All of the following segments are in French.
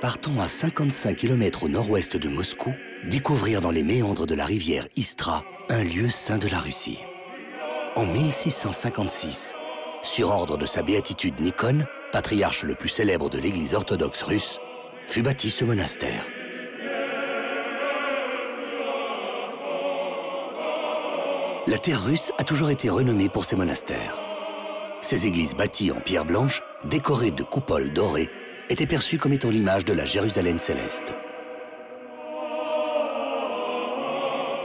Partons à 55 km au nord-ouest de Moscou, découvrir dans les méandres de la rivière Istra un lieu saint de la Russie. En 1656, sur ordre de sa béatitude Nikon, patriarche le plus célèbre de l'Église orthodoxe russe, fut bâti ce monastère. La terre russe a toujours été renommée pour ses monastères. Ces églises bâties en pierre blanche, décorées de coupoles dorées, étaient perçues comme étant l'image de la Jérusalem céleste.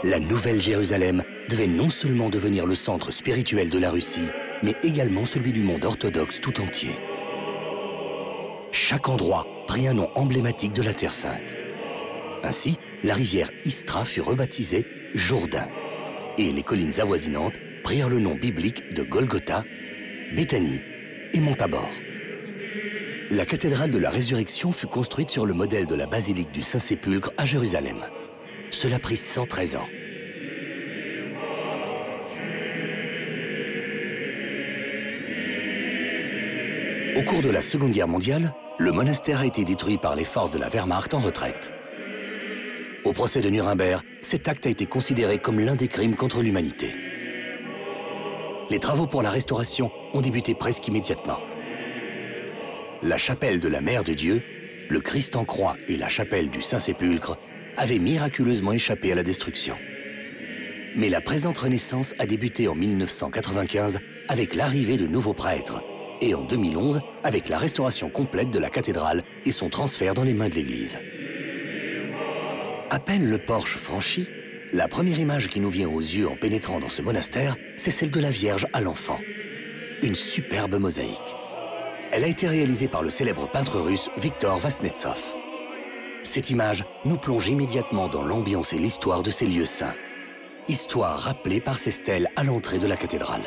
La Nouvelle Jérusalem devait non seulement devenir le centre spirituel de la Russie, mais également celui du monde orthodoxe tout entier. Chaque endroit prit un nom emblématique de la Terre Sainte. Ainsi, la rivière Istra fut rebaptisée Jourdain, et les collines avoisinantes prirent le nom biblique de Golgotha, Béthanie et Mont Tabor. La cathédrale de la Résurrection fut construite sur le modèle de la basilique du Saint-Sépulcre à Jérusalem. Cela prit 113 ans. Au cours de la Seconde Guerre mondiale, le monastère a été détruit par les forces de la Wehrmacht en retraite. Au procès de Nuremberg, cet acte a été considéré comme l'un des crimes contre l'humanité. Les travaux pour la restauration ont débuté presque immédiatement. La chapelle de la Mère de Dieu, le Christ en croix et la chapelle du Saint-Sépulcre avaient miraculeusement échappé à la destruction. Mais la présente renaissance a débuté en 1995 avec l'arrivée de nouveaux prêtres et en 2011 avec la restauration complète de la cathédrale et son transfert dans les mains de l'Église. À peine le porche franchi, la première image qui nous vient aux yeux en pénétrant dans ce monastère, c'est celle de la Vierge à l'enfant. Une superbe mosaïque. Elle a été réalisée par le célèbre peintre russe Viktor Vaznetsov. Cette image nous plonge immédiatement dans l'ambiance et l'histoire de ces lieux saints. Histoire rappelée par ces stèles à l'entrée de la cathédrale.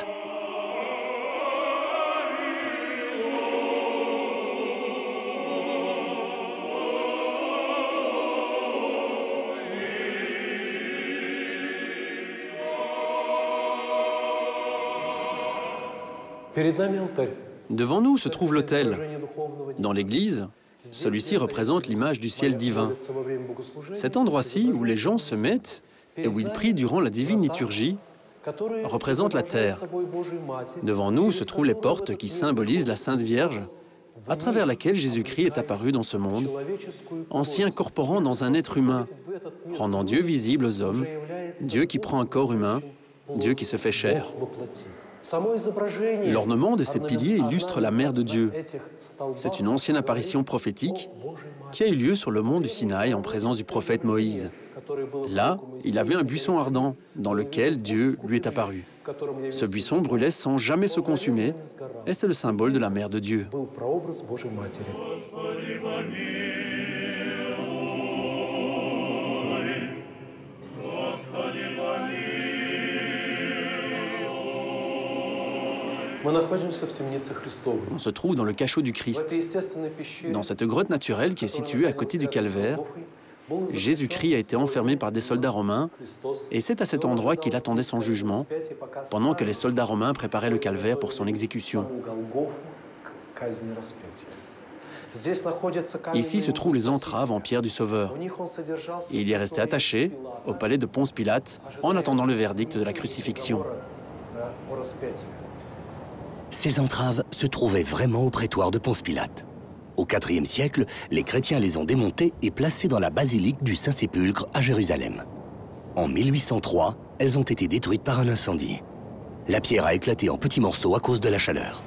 Devant nous se trouve l'autel. Dans l'église, celui-ci représente l'image du ciel divin. Cet endroit-ci où les gens se mettent et où ils prient durant la divine liturgie représente la terre. Devant nous se trouvent les portes qui symbolisent la Sainte Vierge, à travers laquelle Jésus-Christ est apparu dans ce monde, en s'y incorporant dans un être humain, rendant Dieu visible aux hommes, Dieu qui prend un corps humain, Dieu qui se fait chair. L'ornement de ces piliers illustre la Mère de Dieu. C'est une ancienne apparition prophétique qui a eu lieu sur le mont du Sinaï en présence du prophète Moïse. Là, il avait un buisson ardent dans lequel Dieu lui est apparu. Ce buisson brûlait sans jamais se consumer et c'est le symbole de la Mère de Dieu. On se trouve dans le cachot du Christ. Dans cette grotte naturelle qui est située à côté du calvaire, Jésus-Christ a été enfermé par des soldats romains et c'est à cet endroit qu'il attendait son jugement pendant que les soldats romains préparaient le calvaire pour son exécution. Ici se trouvent les entraves en pierre du Sauveur. Et il y est resté attaché au palais de Ponce Pilate en attendant le verdict de la crucifixion. Ces entraves se trouvaient vraiment au prétoire de Ponce Pilate. Au IVe siècle, les chrétiens les ont démontées et placées dans la basilique du Saint-Sépulcre à Jérusalem. En 1803, elles ont été détruites par un incendie. La pierre a éclaté en petits morceaux à cause de la chaleur.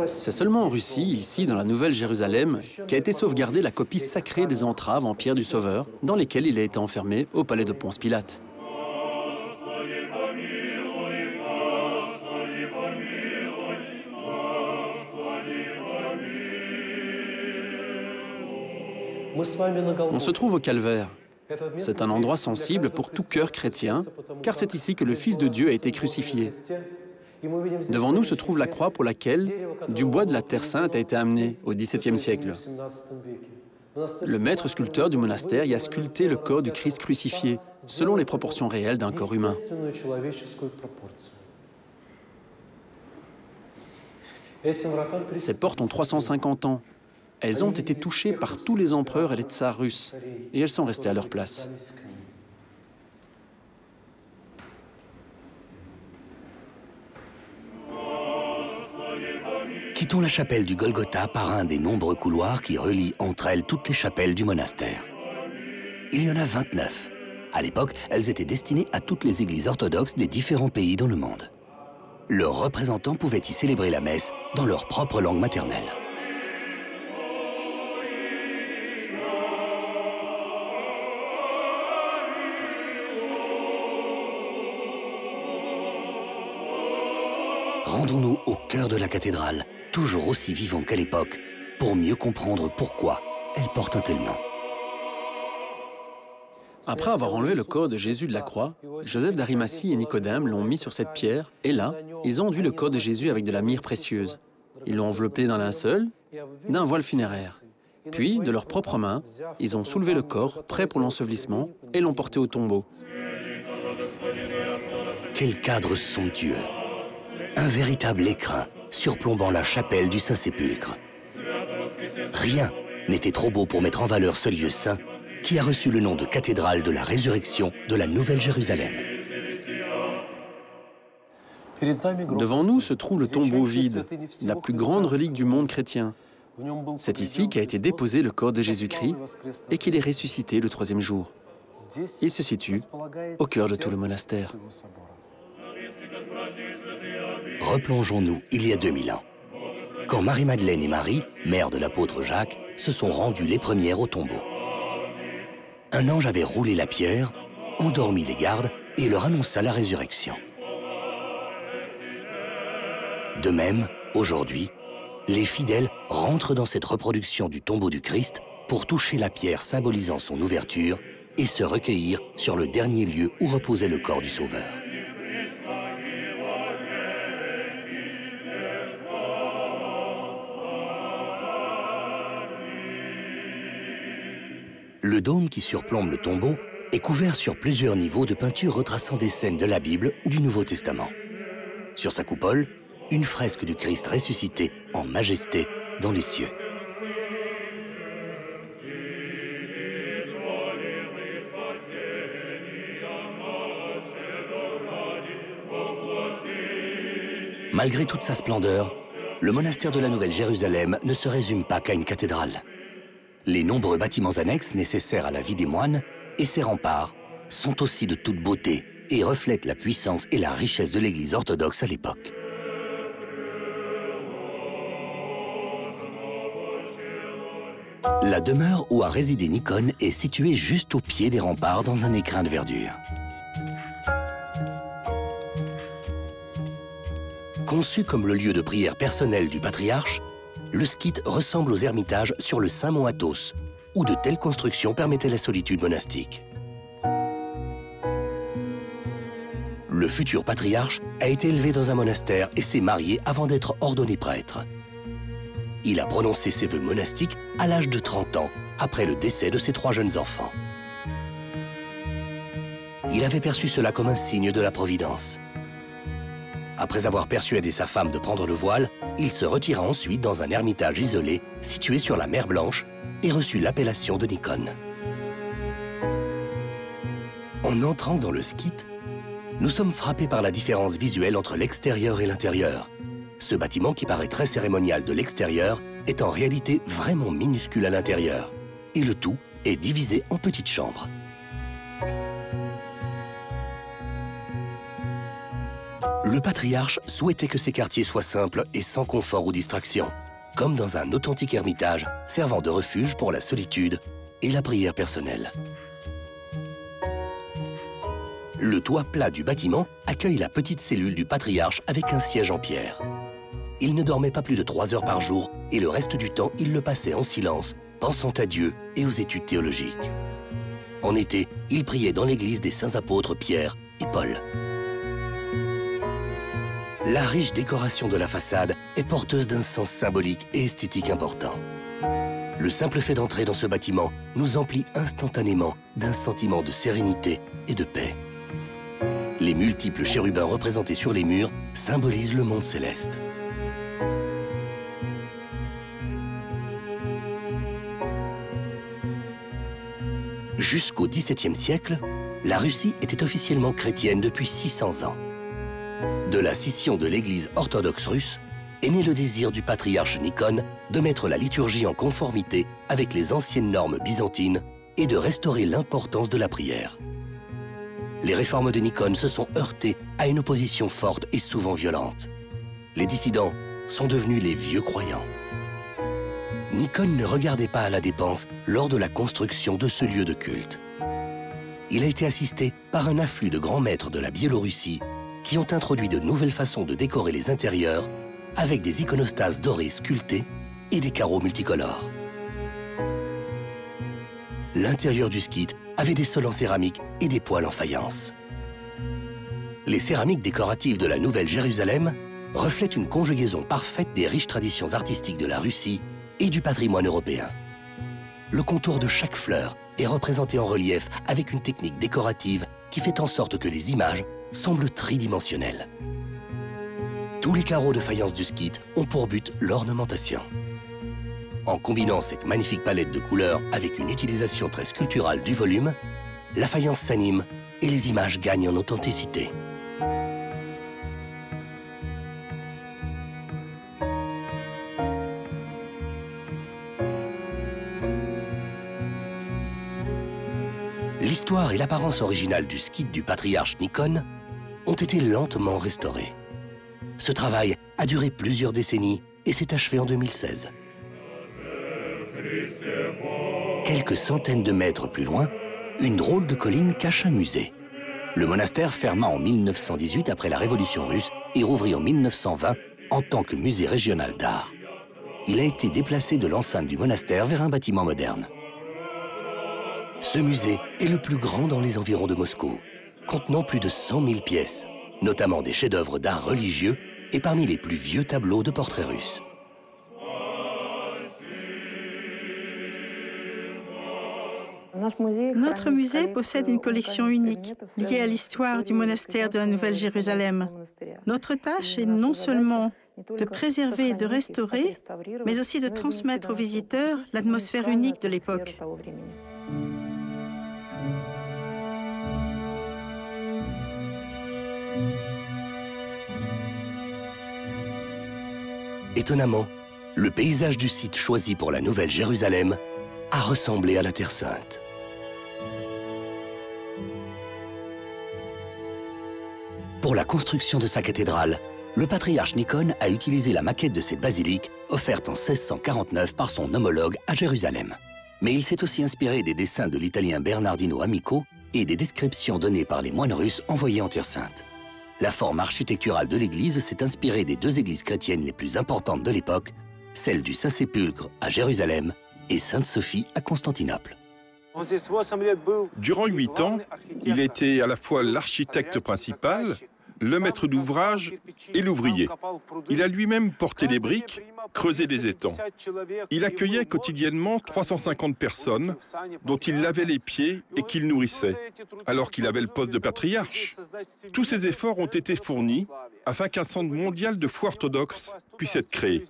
C'est seulement en Russie, ici dans la Nouvelle Jérusalem, qu'a été sauvegardée la copie sacrée des entraves en pierre du Sauveur, dans lesquelles il a été enfermé au palais de Ponce Pilate. On se trouve au calvaire. C'est un endroit sensible pour tout cœur chrétien, car c'est ici que le Fils de Dieu a été crucifié. Devant nous se trouve la croix pour laquelle du bois de la Terre Sainte a été amené au XVIIe siècle. Le maître sculpteur du monastère y a sculpté le corps du Christ crucifié, selon les proportions réelles d'un corps humain. Ces portes ont 350 ans. Elles ont été touchées par tous les empereurs et les tsars russes, et elles sont restées à leur place. Quittons la chapelle du Golgotha par un des nombreux couloirs qui relient entre elles toutes les chapelles du monastère. Il y en a 29. À l'époque, elles étaient destinées à toutes les églises orthodoxes des différents pays dans le monde. Leurs représentants pouvaient y célébrer la messe dans leur propre langue maternelle. Rendons-nous au cœur de la cathédrale, toujours aussi vivant qu'à l'époque, pour mieux comprendre pourquoi elle porte un tel nom. Après avoir enlevé le corps de Jésus de la croix, Joseph d'Arimathie et Nicodème l'ont mis sur cette pierre, et là, ils ont enduit le corps de Jésus avec de la myrrhe précieuse. Ils l'ont enveloppé d'un linceul, d'un voile funéraire. Puis, de leurs propres mains, ils ont soulevé le corps, prêt pour l'ensevelissement, et l'ont porté au tombeau. Quel cadre somptueux! Un véritable écrin surplombant la chapelle du Saint-Sépulcre. Rien n'était trop beau pour mettre en valeur ce lieu saint qui a reçu le nom de cathédrale de la résurrection de la Nouvelle Jérusalem. Devant nous se trouve le tombeau vide, la plus grande relique du monde chrétien. C'est ici qu'a été déposé le corps de Jésus-Christ et qu'il est ressuscité le troisième jour. Il se situe au cœur de tout le monastère. Replongeons-nous il y a 2000 ans, quand Marie-Madeleine et Marie, mère de l'apôtre Jacques, se sont rendues les premières au tombeau. Un ange avait roulé la pierre, endormi les gardes et leur annonça la résurrection. De même, aujourd'hui, les fidèles rentrent dans cette reproduction du tombeau du Christ pour toucher la pierre symbolisant son ouverture et se recueillir sur le dernier lieu où reposait le corps du Sauveur. Le dôme qui surplombe le tombeau est couvert sur plusieurs niveaux de peintures retraçant des scènes de la Bible ou du Nouveau Testament. Sur sa coupole, une fresque du Christ ressuscité en majesté dans les cieux. Malgré toute sa splendeur, le monastère de la Nouvelle Jérusalem ne se résume pas qu'à une cathédrale. Les nombreux bâtiments annexes nécessaires à la vie des moines et ses remparts sont aussi de toute beauté et reflètent la puissance et la richesse de l'Église orthodoxe à l'époque. La demeure où a résidé Nikon est située juste au pied des remparts dans un écrin de verdure. Conçu comme le lieu de prière personnel du patriarche, le skite ressemble aux ermitages sur le Saint-Mont Athos, où de telles constructions permettaient la solitude monastique. Le futur patriarche a été élevé dans un monastère et s'est marié avant d'être ordonné prêtre. Il a prononcé ses vœux monastiques à l'âge de 30 ans, après le décès de ses 3 jeunes enfants. Il avait perçu cela comme un signe de la Providence. Après avoir persuadé sa femme de prendre le voile, il se retira ensuite dans un ermitage isolé situé sur la mer Blanche et reçut l'appellation de Nikon. En entrant dans le skite, nous sommes frappés par la différence visuelle entre l'extérieur et l'intérieur. Ce bâtiment qui paraît très cérémonial de l'extérieur est en réalité vraiment minuscule à l'intérieur. Et le tout est divisé en petites chambres. Le patriarche souhaitait que ces quartiers soient simples et sans confort ou distraction, comme dans un authentique ermitage servant de refuge pour la solitude et la prière personnelle. Le toit plat du bâtiment accueille la petite cellule du patriarche avec un siège en pierre. Il ne dormait pas plus de 3 heures par jour et le reste du temps, il le passait en silence, pensant à Dieu et aux études théologiques. En été, il priait dans l'église des saints apôtres Pierre et Paul. La riche décoration de la façade est porteuse d'un sens symbolique et esthétique important. Le simple fait d'entrer dans ce bâtiment nous emplit instantanément d'un sentiment de sérénité et de paix. Les multiples chérubins représentés sur les murs symbolisent le monde céleste. Jusqu'au XVIIe siècle, la Russie était officiellement chrétienne depuis 600 ans. De la scission de l'Église orthodoxe russe est né le désir du patriarche Nikon de mettre la liturgie en conformité avec les anciennes normes byzantines et de restaurer l'importance de la prière. Les réformes de Nikon se sont heurtées à une opposition forte et souvent violente. Les dissidents sont devenus les vieux croyants. Nikon ne regardait pas à la dépense lors de la construction de ce lieu de culte. Il a été assisté par un afflux de grands maîtres de la Biélorussie qui ont introduit de nouvelles façons de décorer les intérieurs avec des iconostases dorées sculptées et des carreaux multicolores. L'intérieur du skite avait des sols en céramique et des poêles en faïence. Les céramiques décoratives de la Nouvelle Jérusalem reflètent une conjugaison parfaite des riches traditions artistiques de la Russie et du patrimoine européen. Le contour de chaque fleur est représenté en relief avec une technique décorative qui fait en sorte que les images semblent tridimensionnelles. Tous les carreaux de faïence du skite ont pour but l'ornementation. En combinant cette magnifique palette de couleurs avec une utilisation très sculpturale du volume, la faïence s'anime et les images gagnent en authenticité. L'histoire et l'apparence originale du skite du patriarche Nikon ont été lentement restaurés. Ce travail a duré plusieurs décennies et s'est achevé en 2016. Quelques centaines de mètres plus loin, une drôle de colline cache un musée. Le monastère ferma en 1918 après la Révolution russe et rouvrit en 1920 en tant que musée régional d'art. Il a été déplacé de l'enceinte du monastère vers un bâtiment moderne. Ce musée est le plus grand dans les environs de Moscou, contenant plus de 100 000 pièces, notamment des chefs-d'œuvre d'art religieux et parmi les plus vieux tableaux de portraits russes. Notre musée possède une collection unique liée à l'histoire du monastère de la Nouvelle-Jérusalem. Notre tâche est non seulement de préserver et de restaurer, mais aussi de transmettre aux visiteurs l'atmosphère unique de l'époque. Étonnamment, le paysage du site choisi pour la Nouvelle Jérusalem a ressemblé à la Terre Sainte. Pour la construction de sa cathédrale, le patriarche Nikon a utilisé la maquette de cette basilique offerte en 1649 par son homologue à Jérusalem. Mais il s'est aussi inspiré des dessins de l'italien Bernardino Amico et des descriptions données par les moines russes envoyés en Terre Sainte. La forme architecturale de l'église s'est inspirée des deux églises chrétiennes les plus importantes de l'époque, celle du Saint-Sépulcre à Jérusalem et Sainte-Sophie à Constantinople. Durant 8 ans, il était à la fois l'architecte principal, le maître d'ouvrage et l'ouvrier. Il a lui-même porté les briques, creusé des étangs. Il accueillait quotidiennement 350 personnes dont il lavait les pieds et qu'il nourrissait, alors qu'il avait le poste de patriarche. Tous ces efforts ont été fournis afin qu'un centre mondial de foi orthodoxe puisse être créé,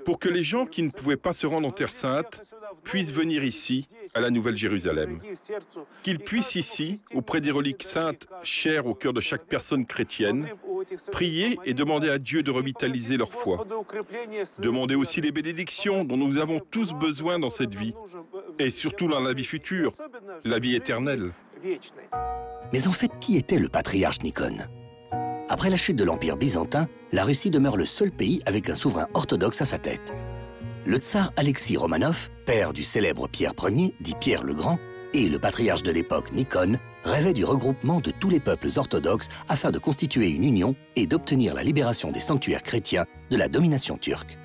pour que les gens qui ne pouvaient pas se rendre en Terre Sainte puissent venir ici, à la Nouvelle Jérusalem. Qu'ils puissent ici, auprès des reliques saintes chères au cœur de chaque personne chrétienne, prier et demander à Dieu de revitaliser leur foi. Demander aussi les bénédictions dont nous avons tous besoin dans cette vie, et surtout dans la vie future, la vie éternelle. Mais en fait, qui était le patriarche Nikon ? Après la chute de l'Empire byzantin, la Russie demeure le seul pays avec un souverain orthodoxe à sa tête. Le tsar Alexis Romanov, père du célèbre Pierre Ier, dit Pierre le Grand, et le patriarche de l'époque Nikon, rêvaient du regroupement de tous les peuples orthodoxes afin de constituer une union et d'obtenir la libération des sanctuaires chrétiens de la domination turque.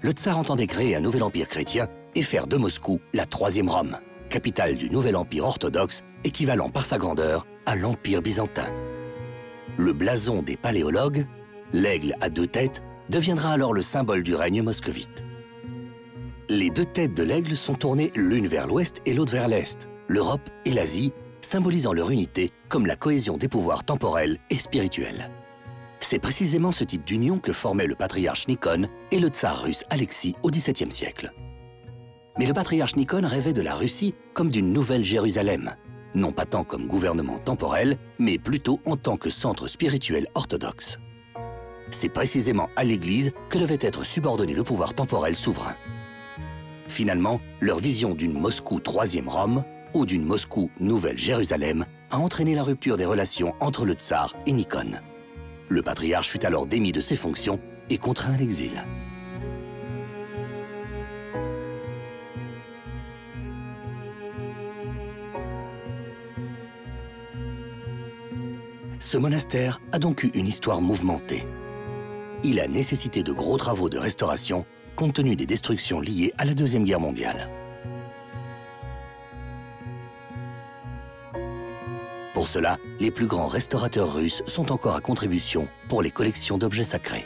Le tsar entendait créer un nouvel empire chrétien et faire de Moscou la troisième Rome, capitale du nouvel empire orthodoxe, équivalent par sa grandeur à l'empire byzantin. Le blason des paléologues, l'aigle à deux têtes, deviendra alors le symbole du règne moscovite. Les deux têtes de l'aigle sont tournées l'une vers l'ouest et l'autre vers l'est, l'Europe et l'Asie, symbolisant leur unité comme la cohésion des pouvoirs temporels et spirituels. C'est précisément ce type d'union que formaient le patriarche Nikon et le tsar russe Alexis au XVIIe siècle. Mais le patriarche Nikon rêvait de la Russie comme d'une nouvelle Jérusalem, non pas tant comme gouvernement temporel, mais plutôt en tant que centre spirituel orthodoxe. C'est précisément à l'Église que devait être subordonné le pouvoir temporel souverain. Finalement, leur vision d'une Moscou troisième Rome ou d'une Moscou nouvelle Jérusalem a entraîné la rupture des relations entre le tsar et Nikon. Le patriarche fut alors démis de ses fonctions et contraint à l'exil. Ce monastère a donc eu une histoire mouvementée. Il a nécessité de gros travaux de restauration compte tenu des destructions liées à la Deuxième Guerre mondiale. Pour cela, les plus grands restaurateurs russes sont encore à contribution pour les collections d'objets sacrés.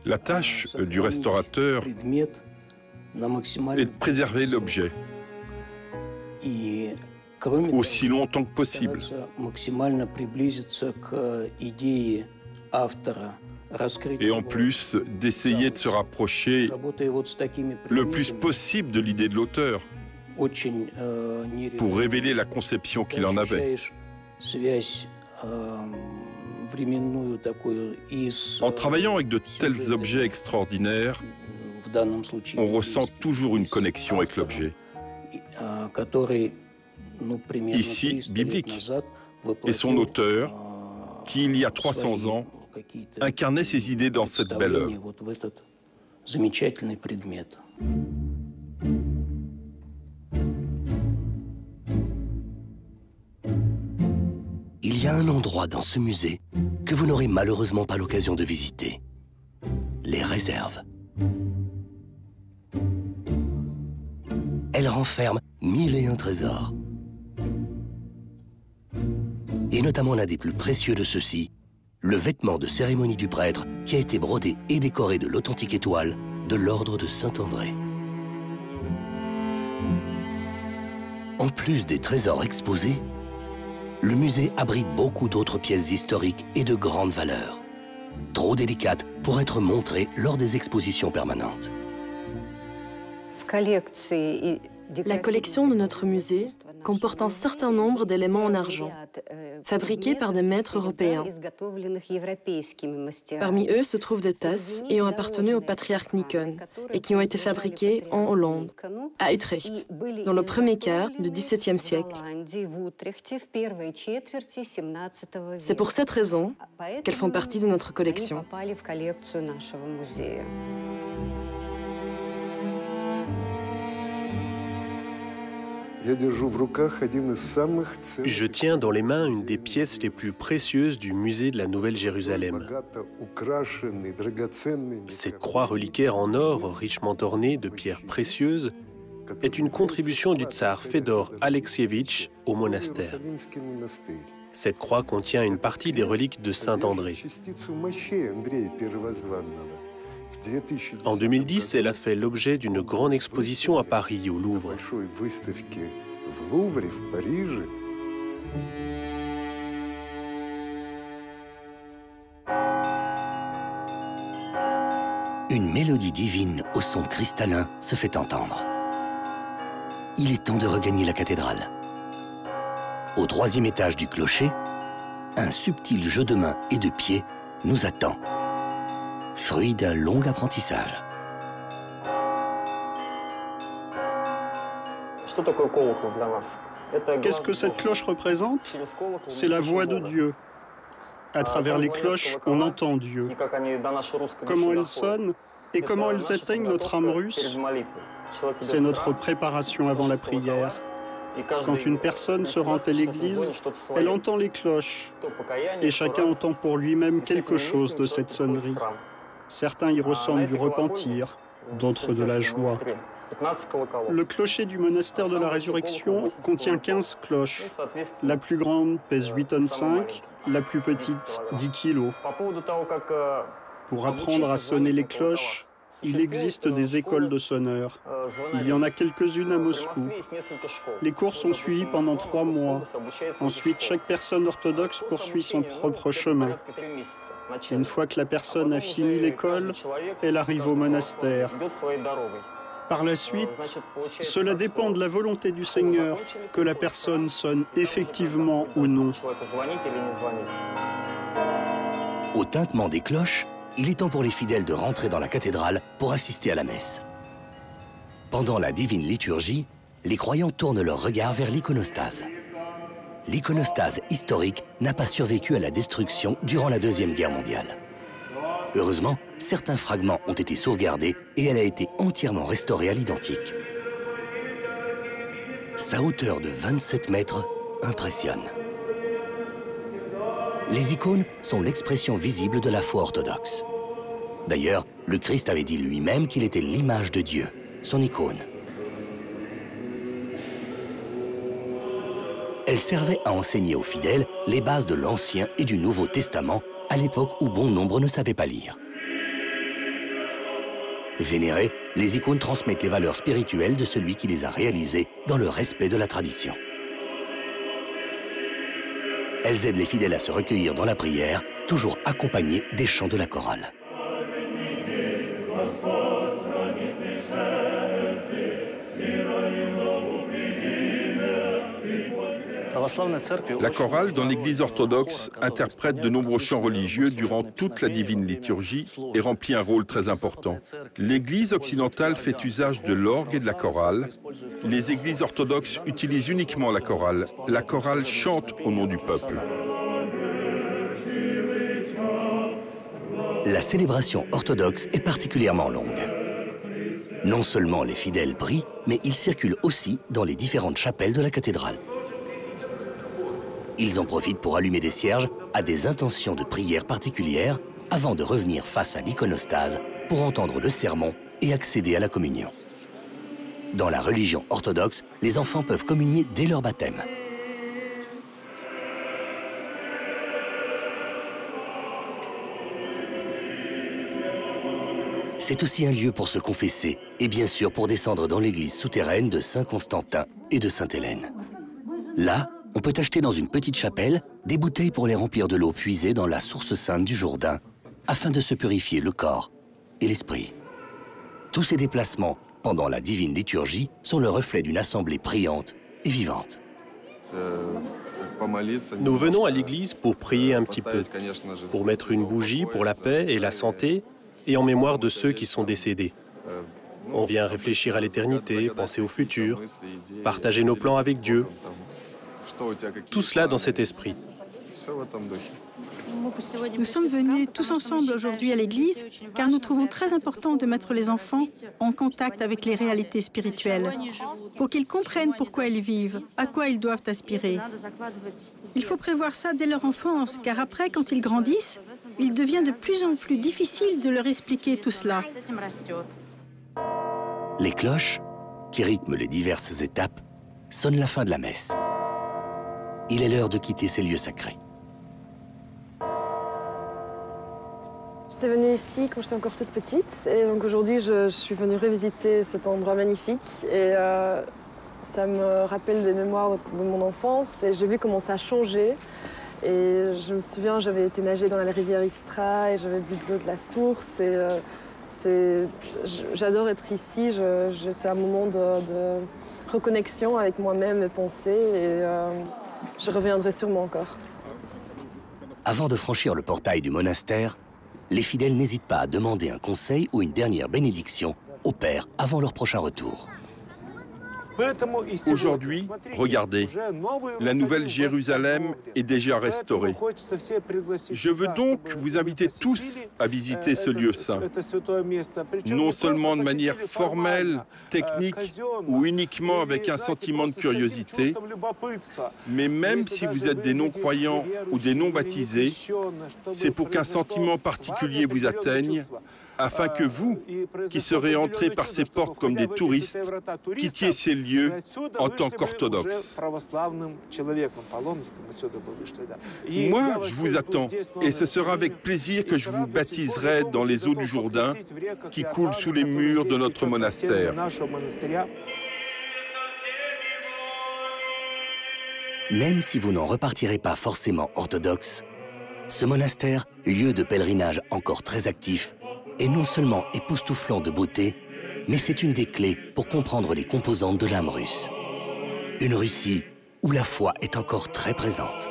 La tâche du restaurateur est de préserver l'objet aussi longtemps que possible. Et en plus, d'essayer de se rapprocher le plus possible de l'idée de l'auteur pour révéler la conception qu'il en avait. En travaillant avec de tels objets extraordinaires, on ressent toujours une connexion avec l'objet. Ici, biblique, et son auteur, qui il y a 300 ans, incarnait ses idées dans cette belle œuvre. Il y a un endroit dans ce musée que vous n'aurez malheureusement pas l'occasion de visiter. Les réserves. Elles renferment 1001 trésors. Et notamment l'un des plus précieux de ceux-ci, le vêtement de cérémonie du prêtre qui a été brodé et décoré de l'authentique étoile de l'ordre de Saint-André. En plus des trésors exposés, le musée abrite beaucoup d'autres pièces historiques et de grande valeur, trop délicates pour être montrées lors des expositions permanentes. La collection de notre musée comporte un certain nombre d'éléments en argent, fabriqués par des maîtres européens. Parmi eux se trouvent des tasses ayant appartenu au patriarche Nikon et qui ont été fabriquées en Hollande, à Utrecht, dans le premier quart du XVIIe siècle. C'est pour cette raison qu'elles font partie de notre collection. Je tiens dans les mains une des pièces les plus précieuses du musée de la Nouvelle-Jérusalem. Cette croix reliquaire en or, richement ornée de pierres précieuses, est une contribution du tsar Fédor Alexievitch au monastère. Cette croix contient une partie des reliques de Saint-André. En 2010, elle a fait l'objet d'une grande exposition à Paris, au Louvre. Une mélodie divine au son cristallin se fait entendre. Il est temps de regagner la cathédrale. Au 3e étage du clocher, un subtil jeu de mains et de pieds nous attend. Fruit d'un long apprentissage. Qu'est-ce que cette cloche représente? C'est la voix de Dieu. À travers les cloches, on entend Dieu. Comment elles sonnent et comment elles éteignent notre âme russe, c'est notre préparation avant la prière. Quand une personne se rend à l'église, elle entend les cloches et chacun entend pour lui-même quelque chose de cette sonnerie. Certains y ressentent du repentir, d'autres de la joie. Le clocher du monastère de la Résurrection contient 15 cloches. La plus grande pèse 8,5 tonnes, la plus petite 10 kilos. Pour apprendre à sonner les cloches, Il existe des écoles de sonneurs. Il y en a quelques-unes à Moscou. Les cours sont suivis pendant 3 mois. Ensuite, chaque personne orthodoxe poursuit son propre chemin. Une fois que la personne a fini l'école, elle arrive au monastère. Par la suite, cela dépend de la volonté du Seigneur que la personne sonne effectivement ou non. Au tintement des cloches, il est temps pour les fidèles de rentrer dans la cathédrale pour assister à la messe. Pendant la divine liturgie, les croyants tournent leur regard vers l'iconostase. L'iconostase historique n'a pas survécu à la destruction durant la Deuxième Guerre mondiale. Heureusement, certains fragments ont été sauvegardés et elle a été entièrement restaurée à l'identique. Sa hauteur de 27 mètres impressionne. Les icônes sont l'expression visible de la foi orthodoxe. D'ailleurs, le Christ avait dit lui-même qu'il était l'image de Dieu, son icône. Elle servait à enseigner aux fidèles les bases de l'Ancien et du Nouveau Testament à l'époque où bon nombre ne savaient pas lire. Vénérées, les icônes transmettent les valeurs spirituelles de celui qui les a réalisées dans le respect de la tradition. Elles aident les fidèles à se recueillir dans la prière, toujours accompagnées des chants de la chorale. La chorale dans l'Église orthodoxe interprète de nombreux chants religieux durant toute la divine liturgie et remplit un rôle très important. L'Église occidentale fait usage de l'orgue et de la chorale. Les églises orthodoxes utilisent uniquement la chorale. La chorale chante au nom du peuple. La célébration orthodoxe est particulièrement longue. Non seulement les fidèles prient, mais ils circulent aussi dans les différentes chapelles de la cathédrale. Ils en profitent pour allumer des cierges à des intentions de prière particulières avant de revenir face à l'iconostase pour entendre le sermon et accéder à la communion. Dans la religion orthodoxe, les enfants peuvent communier dès leur baptême. C'est aussi un lieu pour se confesser et bien sûr pour descendre dans l'église souterraine de Saint-Constantin et de Sainte-Hélène. Là, on peut acheter dans une petite chapelle des bouteilles pour les remplir de l'eau puisée dans la source sainte du Jourdain, afin de se purifier le corps et l'esprit. Tous ces déplacements pendant la divine liturgie sont le reflet d'une assemblée priante et vivante. Nous venons à l'église pour prier un petit peu, pour mettre une bougie pour la paix et la santé, et en mémoire de ceux qui sont décédés. On vient réfléchir à l'éternité, penser au futur, partager nos plans avec Dieu. Tout cela dans cet esprit. Nous sommes venus tous ensemble aujourd'hui à l'église car nous trouvons très important de mettre les enfants en contact avec les réalités spirituelles pour qu'ils comprennent pourquoi ils vivent, à quoi ils doivent aspirer. Il faut prévoir ça dès leur enfance car après, quand ils grandissent, il devient de plus en plus difficile de leur expliquer tout cela. Les cloches, qui rythment les diverses étapes, sonnent la fin de la messe. Il est l'heure de quitter ces lieux sacrés. J'étais venue ici quand j'étais encore toute petite et donc aujourd'hui je suis venue revisiter cet endroit magnifique et ça me rappelle des mémoires de mon enfance et j'ai vu comment ça a changé. Et je me souviens, j'avais été nager dans la rivière Istra et j'avais bu de l'eau de la source et j'adore être ici, c'est un moment de reconnexion avec moi-même, mes pensées et je reviendrai sûrement encore. Avant de franchir le portail du monastère, les fidèles n'hésitent pas à demander un conseil ou une dernière bénédiction au Père avant leur prochain retour. Aujourd'hui, regardez, la nouvelle Jérusalem est déjà restaurée. Je veux donc vous inviter tous à visiter ce lieu saint, non seulement de manière formelle, technique ou uniquement avec un sentiment de curiosité, mais même si vous êtes des non-croyants ou des non-baptisés, c'est pour qu'un sentiment particulier vous atteigne afin que vous, qui serez entrés par ces portes comme des touristes, quittiez ces lieux en tant qu'orthodoxes. Moi, je vous attends, et ce sera avec plaisir que je vous baptiserai dans les eaux du Jourdain qui coulent sous les murs de notre monastère. Même si vous n'en repartirez pas forcément orthodoxe, ce monastère, lieu de pèlerinage encore très actif, est non seulement époustouflant de beauté, mais c'est une des clés pour comprendre les composantes de l'âme russe. Une Russie où la foi est encore très présente.